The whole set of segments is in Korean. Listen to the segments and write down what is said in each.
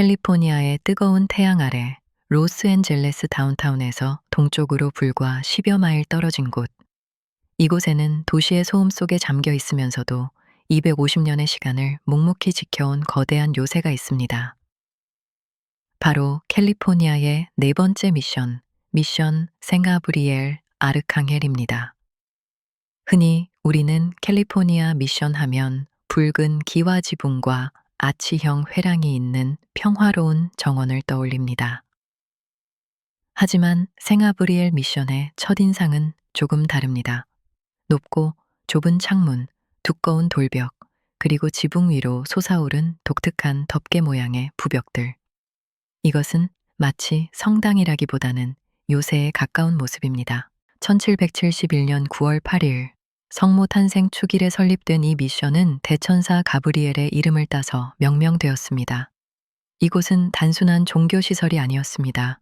캘리포니아의 뜨거운 태양 아래 로스앤젤레스 다운타운에서 동쪽으로 불과 10여 마일 떨어진 곳. 이곳에는 도시의 소음 속에 잠겨 있으면서도 250년의 시간을 묵묵히 지켜온 거대한 요새가 있습니다. 바로 캘리포니아의 네 번째 미션 생가브리엘 아르캉헬입니다. 흔히 우리는 캘리포니아 미션 하면 붉은 기와 지붕과 아치형 회랑이 있는 평화로운 정원을 떠올립니다. 하지만 생아브리엘 미션의 첫인상은 조금 다릅니다. 높고 좁은 창문, 두꺼운 돌벽, 그리고 지붕 위로 솟아오른 독특한 덮개 모양의 부벽들. 이것은 마치 성당이라기보다는 요새에 가까운 모습입니다. 1771년 9월 8일 성모 탄생 축일에 설립된 이 미션은 대천사 가브리엘의 이름을 따서 명명되었습니다. 이곳은 단순한 종교시설이 아니었습니다.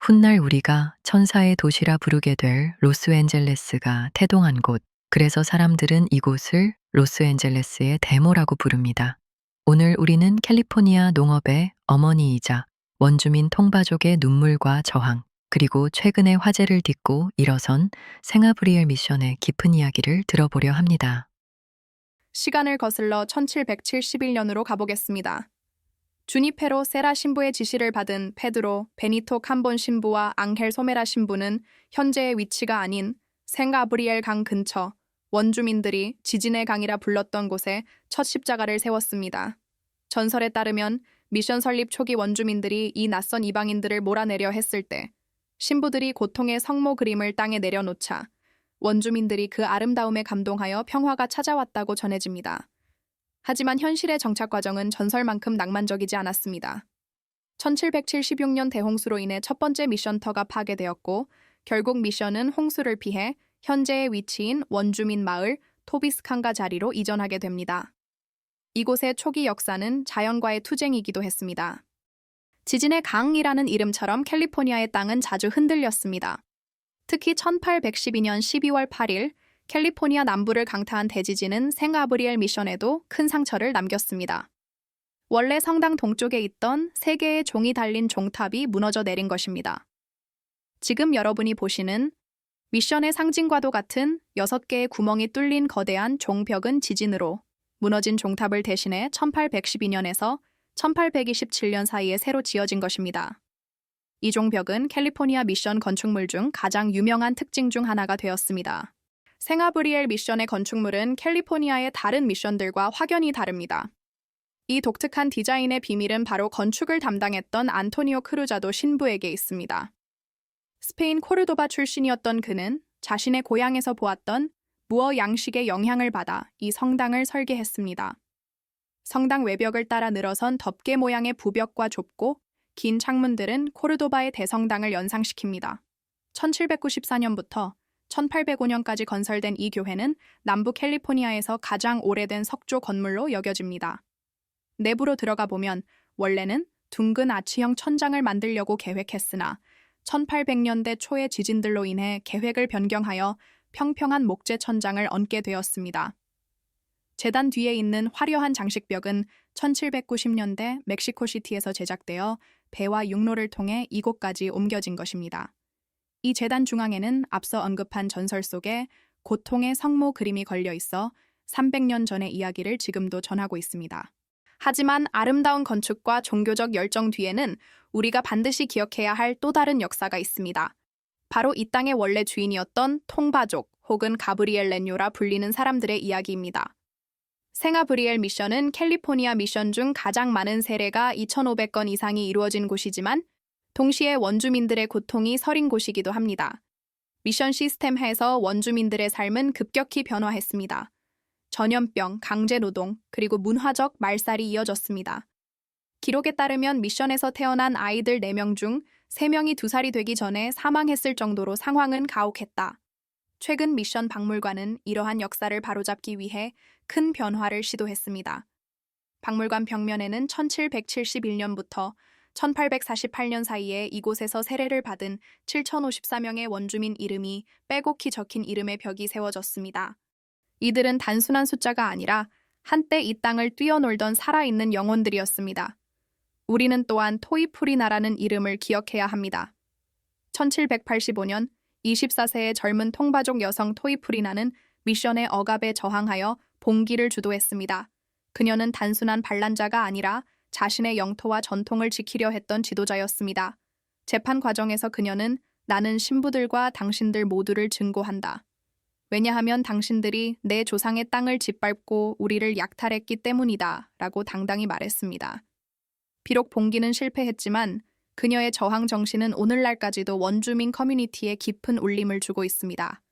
훗날 우리가 천사의 도시라 부르게 될 로스앤젤레스가 태동한 곳, 그래서 사람들은 이곳을 로스앤젤레스의 데모라고 부릅니다. 오늘 우리는 캘리포니아 농업의 어머니이자 원주민 통바족의 눈물과 저항, 그리고 최근의 화제를 딛고 일어선 생아브리엘 미션의 깊은 이야기를 들어보려 합니다. 시간을 거슬러 1771년으로 가보겠습니다. 주니페로 세라 신부의 지시를 받은 페드로 베니토 캄본 신부와 앙헬 소메라 신부는 현재의 위치가 아닌 생가브리엘 강 근처 원주민들이 지진의 강이라 불렀던 곳에 첫 십자가를 세웠습니다. 전설에 따르면 미션 설립 초기 원주민들이 이 낯선 이방인들을 몰아내려 했을 때 신부들이 고통의 성모 그림을 땅에 내려놓자 원주민들이 그 아름다움에 감동하여 평화가 찾아왔다고 전해집니다. 하지만 현실의 정착 과정은 전설만큼 낭만적이지 않았습니다. 1776년 대홍수로 인해 첫 번째 미션터가 파괴되었고 결국 미션은 홍수를 피해 현재의 위치인 원주민 마을 토비스칸가 자리로 이전하게 됩니다. 이곳의 초기 역사는 자연과의 투쟁이기도 했습니다. 지진의 강이라는 이름처럼 캘리포니아의 땅은 자주 흔들렸습니다. 특히 1812년 12월 8일 캘리포니아 남부를 강타한 대지진은 생가브리엘 미션에도 큰 상처를 남겼습니다. 원래 성당 동쪽에 있던 3개의 종이 달린 종탑이 무너져 내린 것입니다. 지금 여러분이 보시는 미션의 상징과도 같은 6개의 구멍이 뚫린 거대한 종벽은 지진으로 무너진 종탑을 대신해 1812년에서 1827년 사이에 새로 지어진 것입니다. 이 종벽은 캘리포니아 미션 건축물 중 가장 유명한 특징 중 하나가 되었습니다. 생아브리엘 미션의 건축물은 캘리포니아의 다른 미션들과 확연히 다릅니다. 이 독특한 디자인의 비밀은 바로 건축을 담당했던 안토니오 크루자도 신부에게 있습니다. 스페인 코르도바 출신이었던 그는 자신의 고향에서 보았던 무어 양식의 영향을 받아 이 성당을 설계했습니다. 성당 외벽을 따라 늘어선 덮개 모양의 부벽과 좁고 긴 창문들은 코르도바의 대성당을 연상시킵니다. 1794년부터 1805년까지 건설된 이 교회는 남부 캘리포니아에서 가장 오래된 석조 건물로 여겨집니다. 내부로 들어가 보면 원래는 둥근 아치형 천장을 만들려고 계획했으나 1800년대 초의 지진들로 인해 계획을 변경하여 평평한 목재 천장을 얹게 되었습니다. 재단 뒤에 있는 화려한 장식벽은 1790년대 멕시코시티에서 제작되어 배와 육로를 통해 이곳까지 옮겨진 것입니다. 이 재단 중앙에는 앞서 언급한 전설 속에 고통의 성모 그림이 걸려 있어 300년 전의 이야기를 지금도 전하고 있습니다. 하지만 아름다운 건축과 종교적 열정 뒤에는 우리가 반드시 기억해야 할 또 다른 역사가 있습니다. 바로 이 땅의 원래 주인이었던 통바족 혹은 가브리엘 렌요라 불리는 사람들의 이야기입니다. 생아브리엘 미션은 캘리포니아 미션 중 가장 많은 세례가 2,500건 이상이 이루어진 곳이지만 동시에 원주민들의 고통이 서린 곳이기도 합니다. 미션 시스템 하에서 원주민들의 삶은 급격히 변화했습니다. 전염병, 강제노동, 그리고 문화적 말살이 이어졌습니다. 기록에 따르면 미션에서 태어난 아이들 4명 중 3명이 2살이 되기 전에 사망했을 정도로 상황은 가혹했다. 최근 미션 박물관은 이러한 역사를 바로잡기 위해 큰 변화를 시도했습니다. 박물관 벽면에는 1771년부터 1848년 사이에 이곳에서 세례를 받은 7,054명의 원주민 이름이 빼곡히 적힌 이름의 벽이 세워졌습니다. 이들은 단순한 숫자가 아니라 한때 이 땅을 뛰어놀던 살아있는 영혼들이었습니다. 우리는 또한 토이프리나라는 이름을 기억해야 합니다. 1785년 24세의 젊은 통바족 여성 토이프리나는 미션의 억압에 저항하여 봉기를 주도했습니다. 그녀는 단순한 반란자가 아니라 자신의 영토와 전통을 지키려 했던 지도자였습니다. 재판 과정에서 그녀는 나는 신부들과 당신들 모두를 증거한다. 왜냐하면 당신들이 내 조상의 땅을 짓밟고 우리를 약탈했기 때문이다 라고 당당히 말했습니다. 비록 봉기는 실패했지만 그녀의 저항 정신은 오늘날까지도 원주민 커뮤니티에 깊은 울림을 주고 있습니다.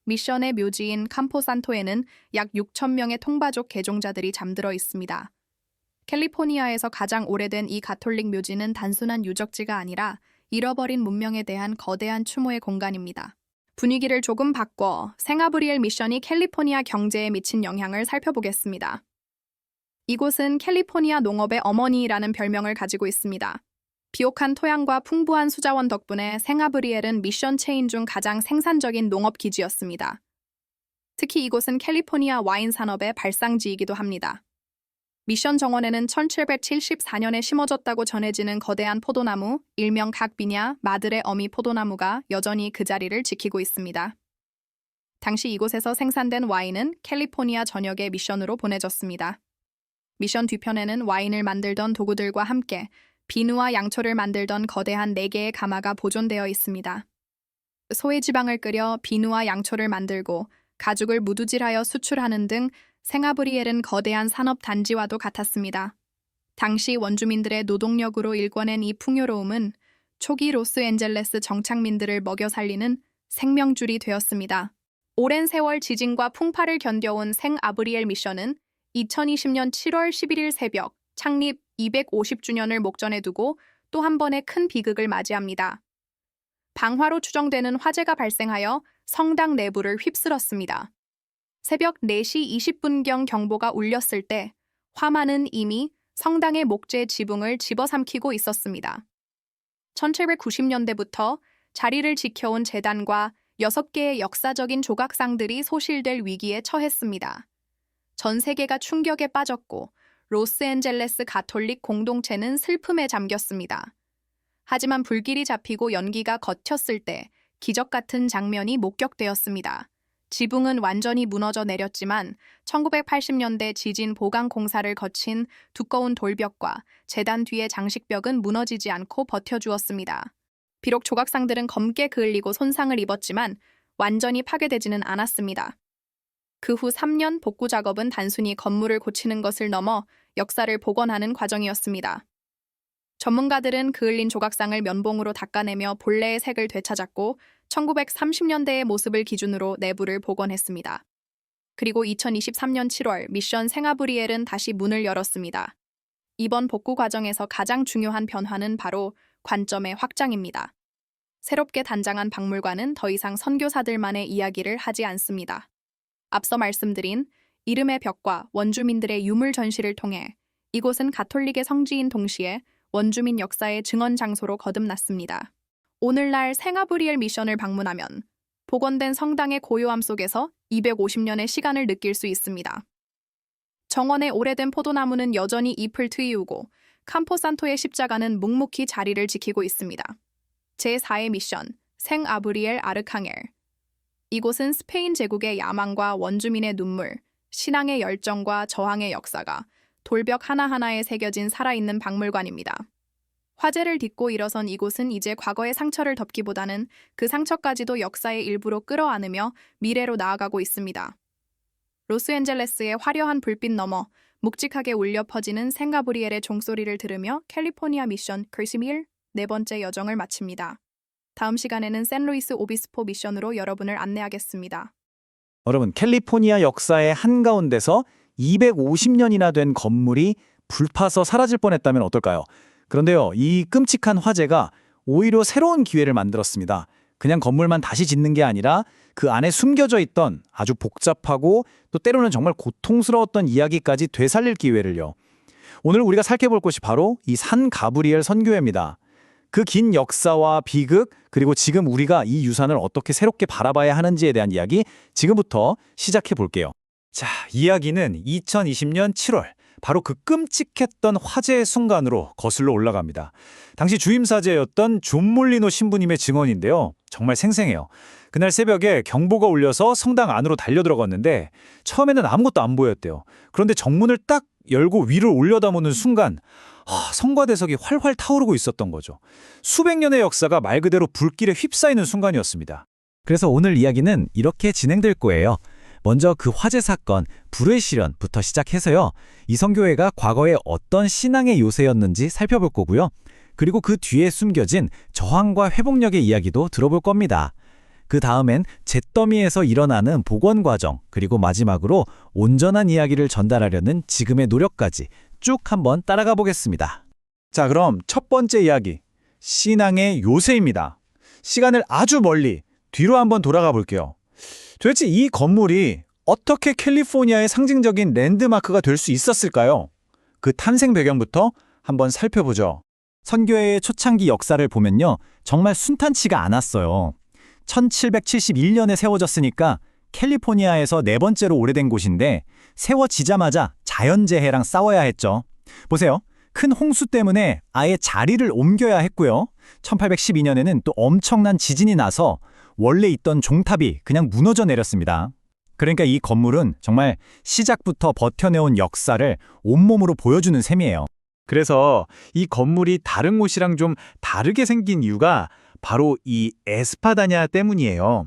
미션의 묘지인 캠포산토에는 약 6천 명의 통바족 개종자들이 잠들어 있습니다. 캘리포니아에서 가장 오래된 이 가톨릭 묘지는 단순한 유적지가 아니라 잃어버린 문명에 대한 거대한 추모의 공간입니다. 분위기를 조금 바꿔 생아브리엘 미션이 캘리포니아 경제에 미친 영향을 살펴보겠습니다. 이곳은 캘리포니아 농업의 어머니라는 별명을 가지고 있습니다. 비옥한 토양과 풍부한 수자원 덕분에 생아브리엘은 미션 체인 중 가장 생산적인 농업 기지였습니다. 특히 이곳은 캘리포니아 와인 산업의 발상지이기도 합니다. 미션 정원에는 1774년에 심어졌다고 전해지는 거대한 포도나무, 일명 각비냐 마들의 어미 포도나무가 여전히 그 자리를 지키고 있습니다. 당시 이곳에서 생산된 와인은 캘리포니아 전역의 미션으로 보내졌습니다. 미션 뒤편에는 와인을 만들던 도구들과 함께 비누와 양초를 만들던 거대한 4개의 가마가 보존되어 있습니다. 소의 지방을 끓여 비누와 양초를 만들고 가죽을 무두질하여 수출하는 등 생아브리엘은 거대한 산업 단지와도 같았습니다. 당시 원주민들의 노동력으로 일궈낸 이 풍요로움은 초기 로스앤젤레스 정착민들을 먹여 살리는 생명줄이 되었습니다. 오랜 세월 지진과 풍파를 견뎌온 생아브리엘 미션은 2020년 7월 11일 새벽 창립 250주년을 목전에 두고 또 한 번의 큰 비극을 맞이합니다. 방화로 추정되는 화재가 발생하여 성당 내부를 휩쓸었습니다. 새벽 4시 20분경 경보가 울렸을 때 화만은 이미 성당의 목재 지붕을 집어삼키고 있었습니다. 1790년대부터 자리를 지켜온 제단과 6개의 역사적인 조각상들이 소실될 위기에 처했습니다. 전 세계가 충격에 빠졌고 로스앤젤레스 가톨릭 공동체는 슬픔에 잠겼습니다. 하지만 불길이 잡히고 연기가 걷혔을 때 기적 같은 장면이 목격되었습니다. 지붕은 완전히 무너져 내렸지만 1980년대 지진 보강 공사를 거친 두꺼운 돌벽과 제단 뒤의 장식벽은 무너지지 않고 버텨주었습니다. 비록 조각상들은 검게 그을리고 손상을 입었지만 완전히 파괴되지는 않았습니다. 그 후 3년 복구 작업은 단순히 건물을 고치는 것을 넘어 역사를 복원하는 과정이었습니다. 전문가들은 그을린 조각상을 면봉으로 닦아내며 본래의 색을 되찾았고 1930년대의 모습을 기준으로 내부를 복원했습니다. 그리고 2023년 7월 미션 생아브리엘은 다시 문을 열었습니다. 이번 복구 과정에서 가장 중요한 변화는 바로 관점의 확장입니다. 새롭게 단장한 박물관은 더 이상 선교사들만의 이야기를 하지 않습니다. 앞서 말씀드린 이름의 벽과 원주민들의 유물 전시를 통해 이곳은 가톨릭의 성지인 동시에 원주민 역사의 증언 장소로 거듭났습니다. 오늘날 생아브리엘 미션을 방문하면 복원된 성당의 고요함 속에서 250년의 시간을 느낄 수 있습니다. 정원의 오래된 포도나무는 여전히 잎을 트이우고 캠포산토의 십자가는 묵묵히 자리를 지키고 있습니다. 제4의 미션, 생아브리엘 아르캉엘. 이곳은 스페인 제국의 야망과 원주민의 눈물, 신앙의 열정과 저항의 역사가 돌벽 하나하나에 새겨진 살아있는 박물관입니다. 화재를 딛고 일어선 이곳은 이제 과거의 상처를 덮기보다는 그 상처까지도 역사의 일부로 끌어안으며 미래로 나아가고 있습니다. 로스앤젤레스의 화려한 불빛 너머 묵직하게 울려 퍼지는 생가브리엘의 종소리를 들으며 캘리포니아 미션 크리스밀 4번째 여정을 마칩니다. 다음 시간에는 샌루이스 오비스포 미션으로 여러분을 안내하겠습니다. 여러분, 캘리포니아 역사의 한가운데서 250년이나 된 건물이 불파서 사라질 뻔했다면 어떨까요? 그런데요, 이 끔찍한 화재가 오히려 새로운 기회를 만들었습니다. 그냥 건물만 다시 짓는 게 아니라 그 안에 숨겨져 있던 아주 복잡하고 또 때로는 정말 고통스러웠던 이야기까지 되살릴 기회를요. 오늘 우리가 살펴볼 곳이 바로 이 산 가브리엘 선교회입니다. 그 긴 역사와 비극, 그리고 지금 우리가 이 유산을 어떻게 새롭게 바라봐야 하는지에 대한 이야기 지금부터 시작해 볼게요. 자, 이야기는 2020년 7월 바로 그 끔찍했던 화재의 순간으로 거슬러 올라갑니다. 당시 주임사제였던 존 몰리노 신부님의 증언인데요. 정말 생생해요. 그날 새벽에 경보가 울려서 성당 안으로 달려들어갔는데 처음에는 아무것도 안 보였대요. 그런데 정문을 딱 열고 위를 올려다보는 순간 성과대석이 활활 타오르고 있었던 거죠. 수백 년의 역사가 말 그대로 불길에 휩싸이는 순간이었습니다. 그래서 오늘 이야기는 이렇게 진행될 거예요. 먼저 그 화재 사건, 불의 실현부터 시작해서요. 이 성교회가 과거에 어떤 신앙의 요새였는지 살펴볼 거고요. 그리고 그 뒤에 숨겨진 저항과 회복력의 이야기도 들어볼 겁니다. 그 다음엔 잿더미에서 일어나는 복원 과정, 그리고 마지막으로 온전한 이야기를 전달하려는 지금의 노력까지 쭉 한번 따라가 보겠습니다. 자, 그럼 첫 번째 이야기, 신앙의 요새입니다. 시간을 아주 멀리 뒤로 한번 돌아가 볼게요. 도대체 이 건물이 어떻게 캘리포니아의 상징적인 랜드마크가 될 수 있었을까요? 그 탄생 배경부터 한번 살펴보죠. 선교회의 초창기 역사를 보면요. 정말 순탄치가 않았어요. 1771년에 세워졌으니까 캘리포니아에서 네 번째로 오래된 곳인데 세워지자마자 자연재해랑 싸워야 했죠. 보세요. 큰 홍수 때문에 아예 자리를 옮겨야 했고요. 1812년에는 또 엄청난 지진이 나서 원래 있던 종탑이 그냥 무너져 내렸습니다. 그러니까 이 건물은 정말 시작부터 버텨내온 역사를 온몸으로 보여주는 셈이에요. 그래서 이 건물이 다른 곳이랑 좀 다르게 생긴 이유가 바로 이 에스파다냐 때문이에요.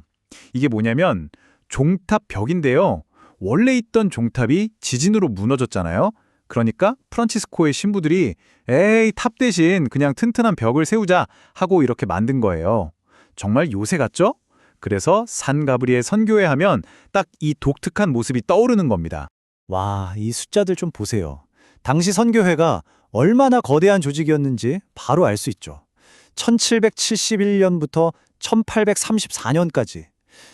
이게 뭐냐면 종탑 벽인데요. 원래 있던 종탑이 지진으로 무너졌잖아요. 그러니까 프란치스코의 신부들이 에이, 탑 대신 그냥 튼튼한 벽을 세우자 하고 이렇게 만든 거예요. 정말 요새 같죠? 그래서 산 가브리엘 선교회 하면 딱 이 독특한 모습이 떠오르는 겁니다. 와, 이 숫자들 좀 보세요. 당시 선교회가 얼마나 거대한 조직이었는지 바로 알 수 있죠. 1771년부터 1834년까지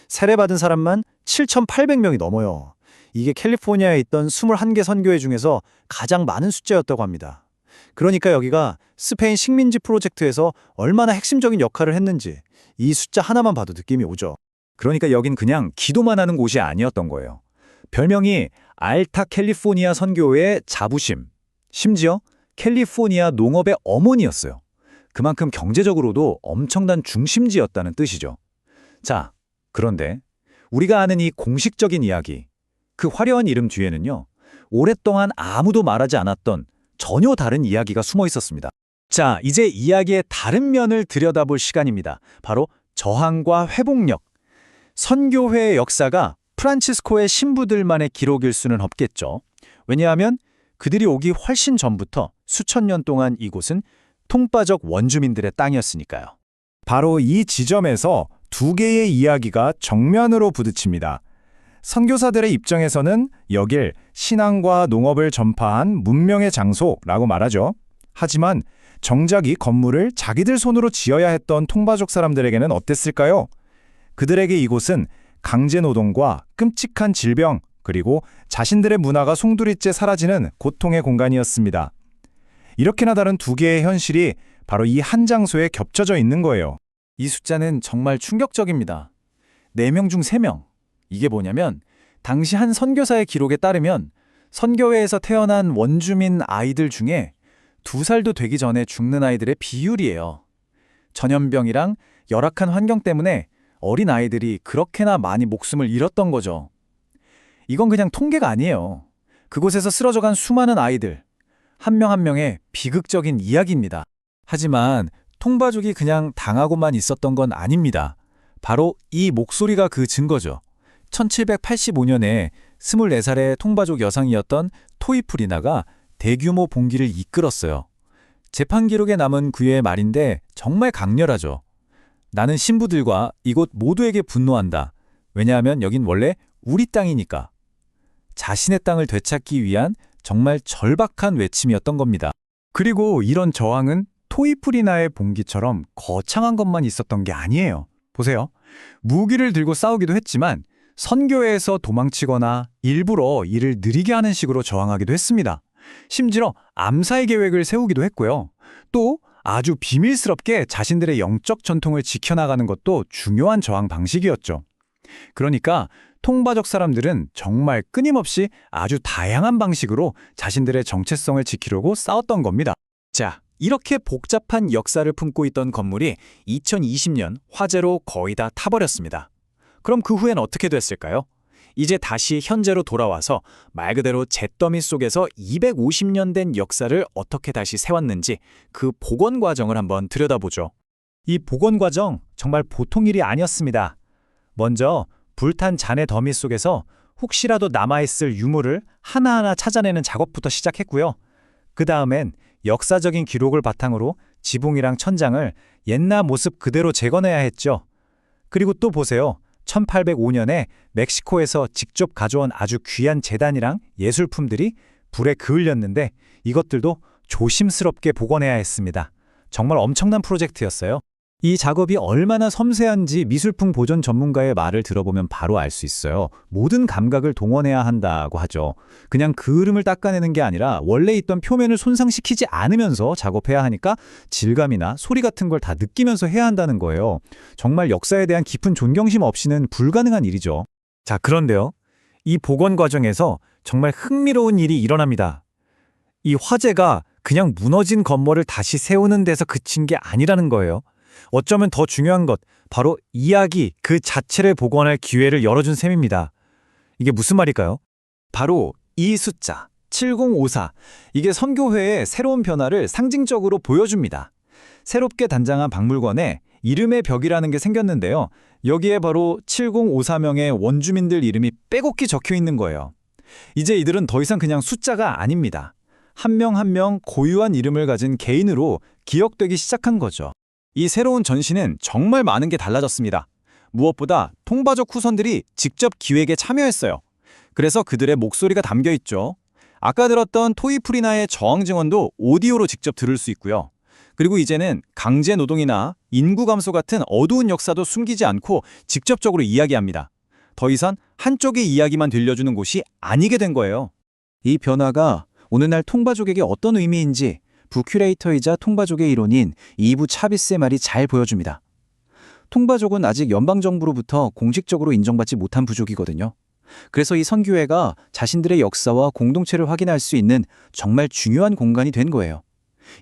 세례받은 사람만 7,800명이 넘어요. 이게 캘리포니아에 있던 21개 선교회 중에서 가장 많은 숫자였다고 합니다. 그러니까 여기가 스페인 식민지 프로젝트에서 얼마나 핵심적인 역할을 했는지 이 숫자 하나만 봐도 느낌이 오죠. 그러니까 여긴 그냥 기도만 하는 곳이 아니었던 거예요. 별명이 알타 캘리포니아 선교회의 자부심, 심지어 캘리포니아 농업의 어머니였어요. 그만큼 경제적으로도 엄청난 중심지였다는 뜻이죠. 자, 그런데 우리가 아는 이 공식적인 이야기, 그 화려한 이름 뒤에는요, 오랫동안 아무도 말하지 않았던 전혀 다른 이야기가 숨어 있었습니다. 자, 이제 이야기의 다른 면을 들여다볼 시간입니다. 바로 저항과 회복력. 선교회의 역사가 프란치스코의 신부들만의 기록일 수는 없겠죠. 왜냐하면 그들이 오기 훨씬 전부터 수천 년 동안 이곳은 통빠적 원주민들의 땅이었으니까요. 바로 이 지점에서 두 개의 이야기가 정면으로 부딪힙니다. 선교사들의 입장에서는 여길 신앙과 농업을 전파한 문명의 장소라고 말하죠. 하지만 정작 이 건물을 자기들 손으로 지어야 했던 통바족 사람들에게는 어땠을까요? 그들에게 이곳은 강제노동과 끔찍한 질병, 그리고 자신들의 문화가 송두리째 사라지는 고통의 공간이었습니다. 이렇게나 다른 두 개의 현실이 바로 이 한 장소에 겹쳐져 있는 거예요. 이 숫자는 정말 충격적입니다. 4명 중 3명. 이게 뭐냐면 당시 한 선교사의 기록에 따르면 선교회에서 태어난 원주민 아이들 중에 2살도 되기 전에 죽는 아이들의 비율이에요. 전염병이랑 열악한 환경 때문에 어린 아이들이 그렇게나 많이 목숨을 잃었던 거죠. 이건 그냥 통계가 아니에요. 그곳에서 쓰러져간 수많은 아이들, 한 명 한 명의 비극적인 이야기입니다. 하지만 통바족이 그냥 당하고만 있었던 건 아닙니다. 바로 이 목소리가 그 증거죠. 1785년에 24살의 통바족 여성이었던 토이프리나가 대규모 봉기를 이끌었어요. 재판 기록에 남은 그의 말인데 정말 강렬하죠. 나는 신부들과 이곳 모두에게 분노한다. 왜냐하면 여긴 원래 우리 땅이니까. 자신의 땅을 되찾기 위한 정말 절박한 외침이었던 겁니다. 그리고 이런 저항은 토이프리나의 봉기처럼 거창한 것만 있었던 게 아니에요. 보세요. 무기를 들고 싸우기도 했지만 선교회에서 도망치거나 일부러 일을 느리게 하는 식으로 저항하기도 했습니다. 심지어 암살 계획을 세우기도 했고요. 또 아주 비밀스럽게 자신들의 영적 전통을 지켜나가는 것도 중요한 저항 방식이었죠. 그러니까 통바족 사람들은 정말 끊임없이 아주 다양한 방식으로 자신들의 정체성을 지키려고 싸웠던 겁니다. 자, 이렇게 복잡한 역사를 품고 있던 건물이 2020년 화재로 거의 다 타버렸습니다. 그럼 그 후엔 어떻게 됐을까요? 이제 다시 현재로 돌아와서 말 그대로 잿더미 속에서 250년 된 역사를 어떻게 다시 세웠는지 그 복원 과정을 한번 들여다보죠. 이 복원 과정 정말 보통 일이 아니었습니다. 먼저 불탄 잔해 더미 속에서 혹시라도 남아있을 유물을 하나하나 찾아내는 작업부터 시작했고요. 그 다음엔 역사적인 기록을 바탕으로 지붕이랑 천장을 옛날 모습 그대로 재건해야 했죠. 그리고 또 보세요. 1805년에 멕시코에서 직접 가져온 아주 귀한 제단이랑 예술품들이 불에 그을렸는데 이것들도 조심스럽게 복원해야 했습니다. 정말 엄청난 프로젝트였어요. 이 작업이 얼마나 섬세한지 미술품 보존 전문가의 말을 들어보면 바로 알 수 있어요. 모든 감각을 동원해야 한다고 하죠. 그냥 그을음을 닦아내는 게 아니라 원래 있던 표면을 손상시키지 않으면서 작업해야 하니까 질감이나 소리 같은 걸 다 느끼면서 해야 한다는 거예요. 정말 역사에 대한 깊은 존경심 없이는 불가능한 일이죠. 자, 그런데요. 이 복원 과정에서 정말 흥미로운 일이 일어납니다. 이 화재가 그냥 무너진 건물을 다시 세우는 데서 그친 게 아니라는 거예요. 어쩌면 더 중요한 것, 바로 이야기 그 자체를 복원할 기회를 열어준 셈입니다. 이게 무슨 말일까요? 바로 이 숫자 7054, 이게 선교회의 새로운 변화를 상징적으로 보여줍니다. 새롭게 단장한 박물관에 이름의 벽이라는 게 생겼는데요. 여기에 바로 7054명의 원주민들 이름이 빼곡히 적혀 있는 거예요. 이제 이들은 더 이상 그냥 숫자가 아닙니다. 한 명 한 명 고유한 이름을 가진 개인으로 기억되기 시작한 거죠. 이 새로운 전시는 정말 많은 게 달라졌습니다. 무엇보다 통바족 후손들이 직접 기획에 참여했어요. 그래서 그들의 목소리가 담겨 있죠. 아까 들었던 토이프리나의 저항 증언도 오디오로 직접 들을 수 있고요. 그리고 이제는 강제 노동이나 인구 감소 같은 어두운 역사도 숨기지 않고 직접적으로 이야기합니다. 더 이상 한쪽의 이야기만 들려주는 곳이 아니게 된 거예요. 이 변화가 오늘날 통바족에게 어떤 의미인지 부큐레이터이자 통바족의 이론인 이부 차비스의 말이 잘 보여줍니다. 통바족은 아직 연방정부로부터 공식적으로 인정받지 못한 부족이거든요. 그래서 이 선교회가 자신들의 역사와 공동체를 확인할 수 있는 정말 중요한 공간이 된 거예요.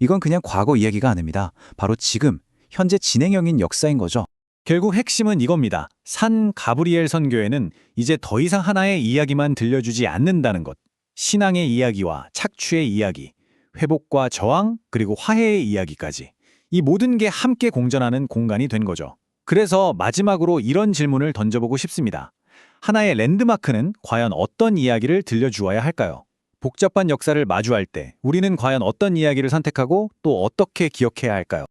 이건 그냥 과거 이야기가 아닙니다. 바로 지금, 현재 진행형인 역사인 거죠. 결국 핵심은 이겁니다. 산 가브리엘 선교회는 이제 더 이상 하나의 이야기만 들려주지 않는다는 것. 신앙의 이야기와 착취의 이야기, 회복과 저항, 그리고 화해의 이야기까지. 이 모든 게 함께 공존하는 공간이 된 거죠. 그래서 마지막으로 이런 질문을 던져보고 싶습니다. 하나의 랜드마크는 과연 어떤 이야기를 들려주어야 할까요? 복잡한 역사를 마주할 때 우리는 과연 어떤 이야기를 선택하고 또 어떻게 기억해야 할까요?